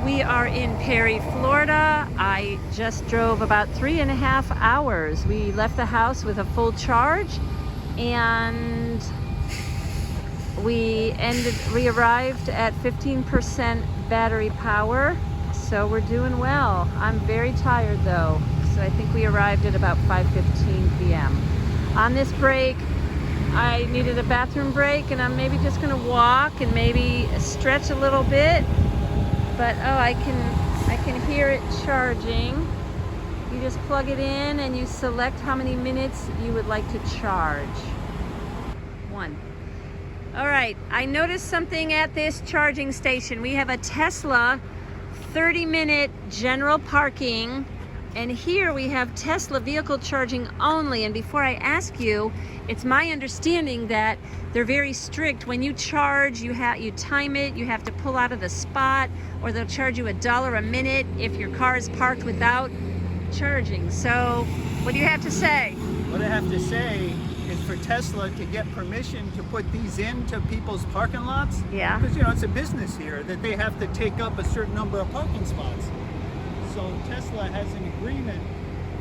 We are in Perry, Florida. I just drove about 3.5 hours. We left the house with a full charge and we arrived at 15% battery power. So we're doing well. I'm very tired though. So I think we arrived at about 5:15 p.m. On this break, I needed a bathroom break and I'm maybe just gonna walk and maybe stretch a little bit. But oh, I can hear it charging. You just plug it in and you select how many minutes you would like to charge. 1. All right, I noticed something at this charging station. We have a Tesla 30-minute general parking, and here we have Tesla vehicle charging only. And before I ask you, it's my understanding that they're very strict. When you charge, you time it, you have to pull out of the spot, or they'll charge you $1 a minute if your car is parked without charging. So what do you have to say? What I have to say is for Tesla to get permission to put these into people's parking lots. Yeah. Because, you know, it's a business here that they have to take up a certain number of parking spots. So Tesla has an agreement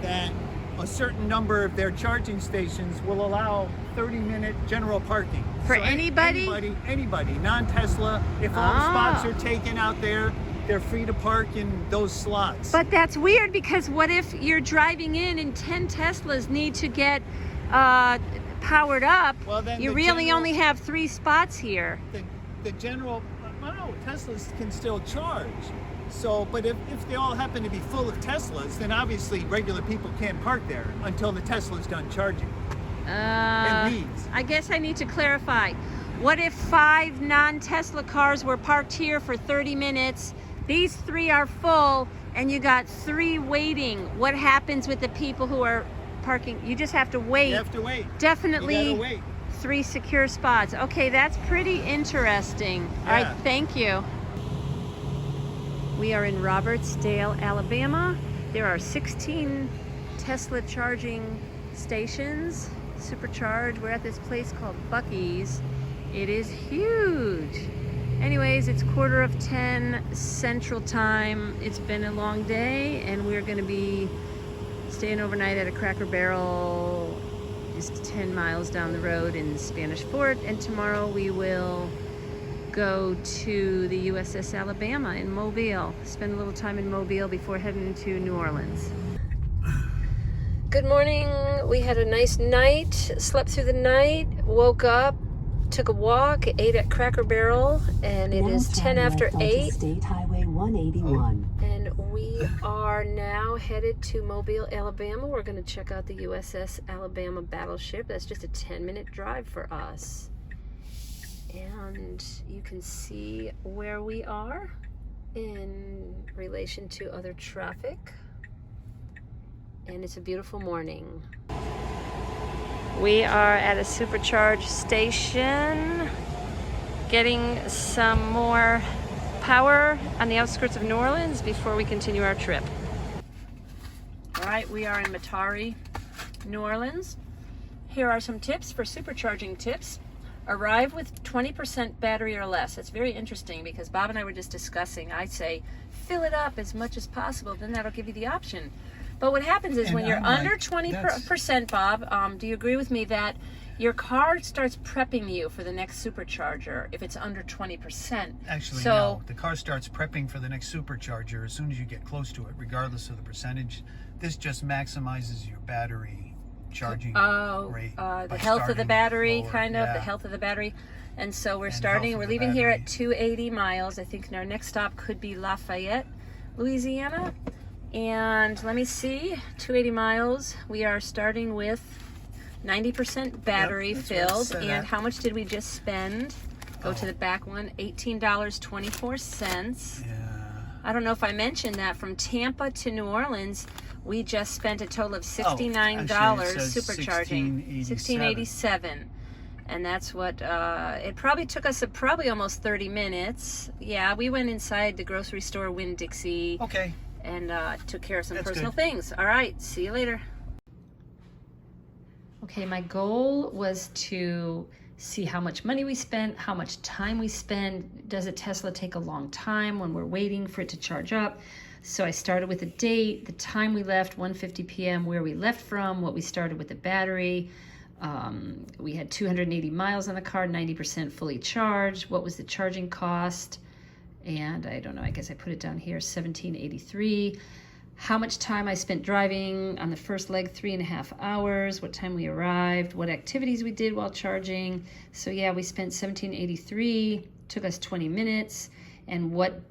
that a certain number of their charging stations will allow 30-minute general parking. For so anybody? Anybody, non-Tesla. If all the spots are taken out there, they're free to park in those slots. But that's weird, because what if you're driving in and 10 Teslas need to get powered up? Well, then you really only have 3 spots here. The general, well, no, Teslas can still charge. So, but if they all happen to be full of Teslas, then obviously regular people can't park there until the Tesla's done charging. It leaves. I guess I need to clarify. What if 5 non-Tesla cars were parked here for 30 minutes? These 3 are full and you got 3 waiting. What happens with the people who are parking? You just have to wait. You have to wait. Definitely. You gotta wait. 3 secure spots. Okay, that's pretty interesting. Yeah. All right, thank you. We are in Robertsdale, Alabama. There are 16 Tesla charging stations, Supercharge. We're at this place called Buc-ee's. It is huge. Anyways, it's 9:45 Central Time. It's been a long day and we're gonna be staying overnight at a Cracker Barrel just 10 miles down the road in Spanish Fort, and tomorrow we will go to the USS Alabama in Mobile. Spend a little time in Mobile before heading to New Orleans. Good morning. We had a nice night, slept through the night, woke up, took a walk, ate at Cracker Barrel, and it is 10 after 8. State Highway 181. And we are now headed to Mobile, Alabama. We're going to check out the USS Alabama Battleship. That's just a 10-minute drive for us. And you can see where we are in relation to other traffic. And it's a beautiful morning. We are at a Supercharge station, getting some more power on the outskirts of New Orleans before we continue our trip. All right, we are in Metairie, New Orleans. Here are some tips for supercharging tips. Arrive with 20% battery or less. That's very interesting because Bob and I were just discussing. I say, fill it up as much as possible, then that'll give you the option. But what happens is when you're under 20%, Bob, do you agree with me that your car starts prepping you for the next supercharger if it's under 20%? Actually, no. The car starts prepping for the next supercharger as soon as you get close to it, regardless of the percentage. This just maximizes your battery charging rate. The health of the battery, lower. the health of the battery. And so we're leaving here at 280 miles. I think our next stop could be Lafayette, Louisiana. And let me see, 280 miles. We are starting with 90% battery filled. And how much did we just spend? Go to the back one, $18.24. Yeah. I don't know if I mentioned that from Tampa to New Orleans, we just spent a total of $69 supercharging. $16.87. And that's what, it probably took us almost 30 minutes. Yeah, we went inside the grocery store, Winn-Dixie. Okay. And took care of some personal things. All right, see you later. Okay, my goal was to see how much money we spent, how much time we spend. Does a Tesla take a long time when we're waiting for it to charge up? So I started with the date, the time we left, 1:50 p.m., where we left from, what we started with the battery. We had 280 miles on the car, 90% fully charged. What was the charging cost? And I don't know, I guess I put it down here, $17.83. How much time I spent driving on the first leg, 3.5 hours, what time we arrived, what activities we did while charging. So yeah, we spent $17.83, took us 20 minutes, and what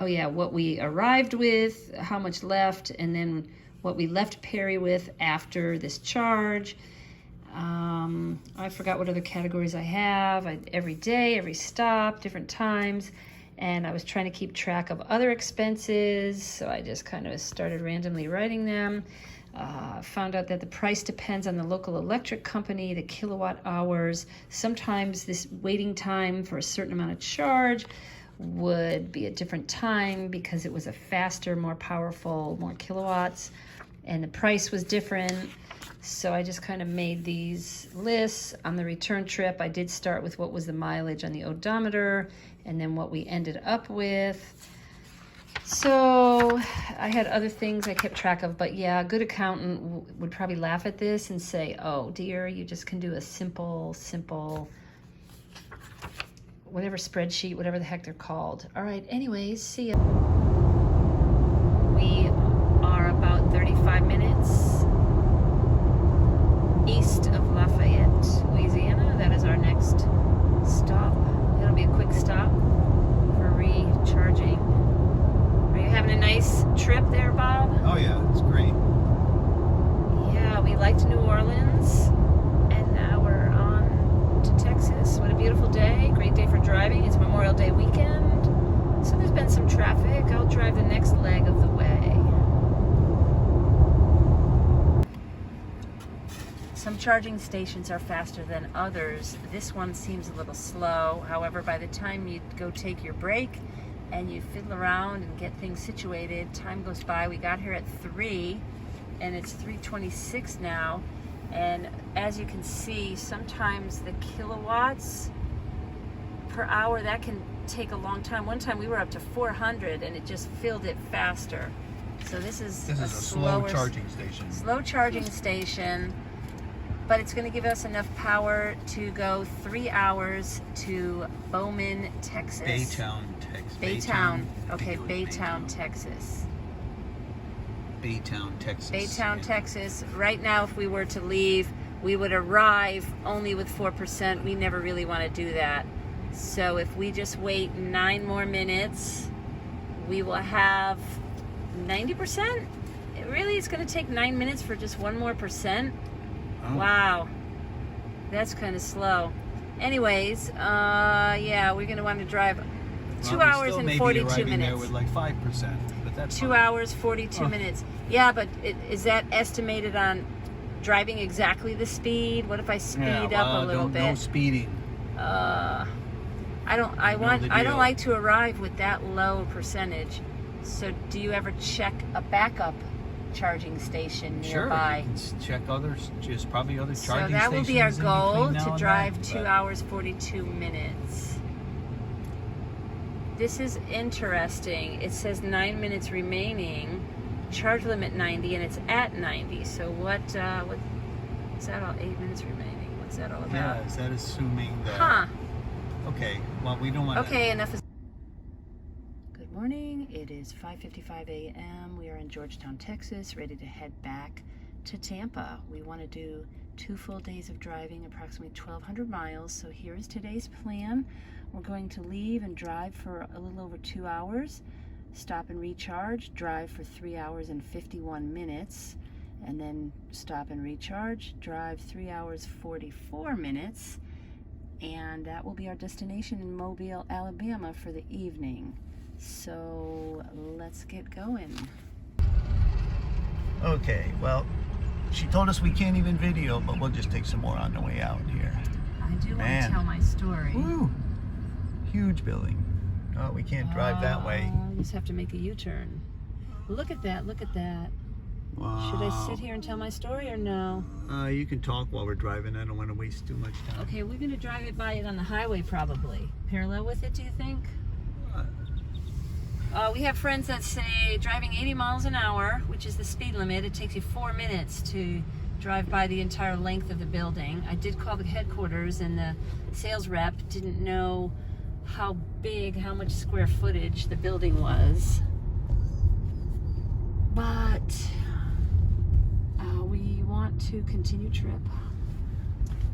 we arrived with, how much left, and then what we left Perry with after this charge. I forgot what other categories I have. Every day, every stop, different times. And I was trying to keep track of other expenses, so I just kind of started randomly writing them. Found out that the price depends on the local electric company, the kilowatt hours. Sometimes this waiting time for a certain amount of charge would be a different time because it was a faster, more powerful, more kilowatts, and the price was different. So I just kind of made these lists. On the return trip, I did start with what was the mileage on the odometer, and then what we ended up with. So I had other things I kept track of, but yeah, a good accountant would probably laugh at this and say, oh dear, you just can do a simple, whatever spreadsheet, whatever the heck they're called. All right, anyways, see ya. We are about 35 minutes east of Lafayette, Louisiana. That is our next stop. It'll be a quick stop for recharging. Are you having a nice trip there, Bob? Oh yeah, it's great. Yeah, we liked New Orleans, and now we're on to Texas. What a beautiful day. Great day for driving. It's Memorial Day weekend, so there's been some traffic. I'll drive the next leg of the way. Some charging stations are faster than others. This one seems a little slow. However, by the time you go take your break and you fiddle around and get things situated, time goes by. We got here at 3 and it's 3:26 now. And as you can see, sometimes the kilowatts per hour, that can take a long time. One time we were up to 400 and it just filled it faster. So this is a slow charging station. Slow charging station. But it's going to give us enough power to go 3 hours to Bowman, Texas. Baytown, Texas. Baytown. Okay, Baytown, Texas. Baytown, Texas. Baytown, Texas. Right now, if we were to leave, we would arrive only with 4%. We never really want to do that. So if we just wait 9 more minutes, we will have 90%. Really, it's going to take 9 minutes for just 1 more percent. Wow, that's kind of slow. Anyways, yeah, we're gonna want to drive 2 hours and 42 minutes. There with like 5%, but that's 2 hours 42 minutes. Yeah, but is that estimated on driving exactly the speed? What if I speed up a little bit? No speeding. I don't like to arrive with that low percentage. So, do you ever check a backup charging station nearby? Sure, check others, just probably other charging stations. So that will be our goal, to drive 2 hours 42 minutes. This is interesting. It says 9 minutes remaining, charge limit 90, and it's at 90. So what is that all? 8 minutes remaining. What's that all about? Yeah, is that assuming that? Okay, well, we don't want to. Okay, enough. Good morning. It is 5:55 a.m. We are in Georgetown, Texas, ready to head back to Tampa. We want to do 2 full days of driving, approximately 1,200 miles. So here is today's plan. We're going to leave and drive for a little over 2 hours, stop and recharge, drive for 3 hours and 51 minutes, and then stop and recharge, drive 3 hours 44 minutes, and that will be our destination in Mobile, Alabama for the evening. So let's get going. Okay, well, she told us we can't even video, but we'll just take some more on the way out here. I do want to tell my story. Woo! Huge building. Oh, we can't drive that way. We just have to make a U-turn. Look at that, look at that. Wow. Should I sit here and tell my story or no? You can talk while we're driving. I don't want to waste too much time. Okay, we're going to drive it by it on the highway probably. Parallel with it, do you think? We have friends that say driving 80 miles an hour, which is the speed limit, it takes you 4 minutes to drive by the entire length of the building. I did call the headquarters, and the sales rep didn't know how big, how much square footage the building was. But we want to continue trip.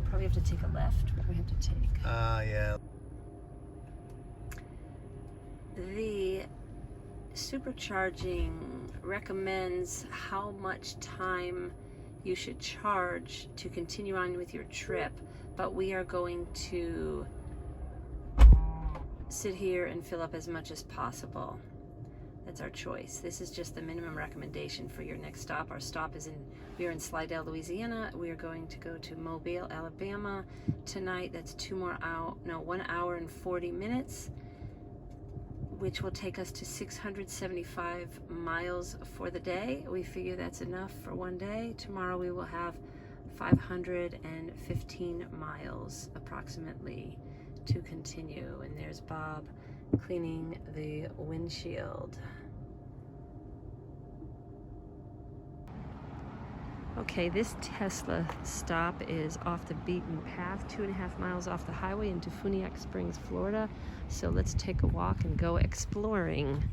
Probably have to take a left. What do we have to take? Yeah. The Supercharging recommends how much time you should charge to continue on with your trip, but we are going to sit here and fill up as much as possible. That's our choice. This is just the minimum recommendation for your next stop. Our stop is we are in Slidell, Louisiana. We are going to go to Mobile, Alabama tonight. That's 1 hour and 40 minutes, which will take us to 675 miles for the day. We figure that's enough for one day. Tomorrow we will have 515 miles approximately to continue. And there's Bob cleaning the windshield. Okay, this Tesla stop is off the beaten path, 2.5 miles off the highway into Funiac Springs, Florida. So let's take a walk and go exploring.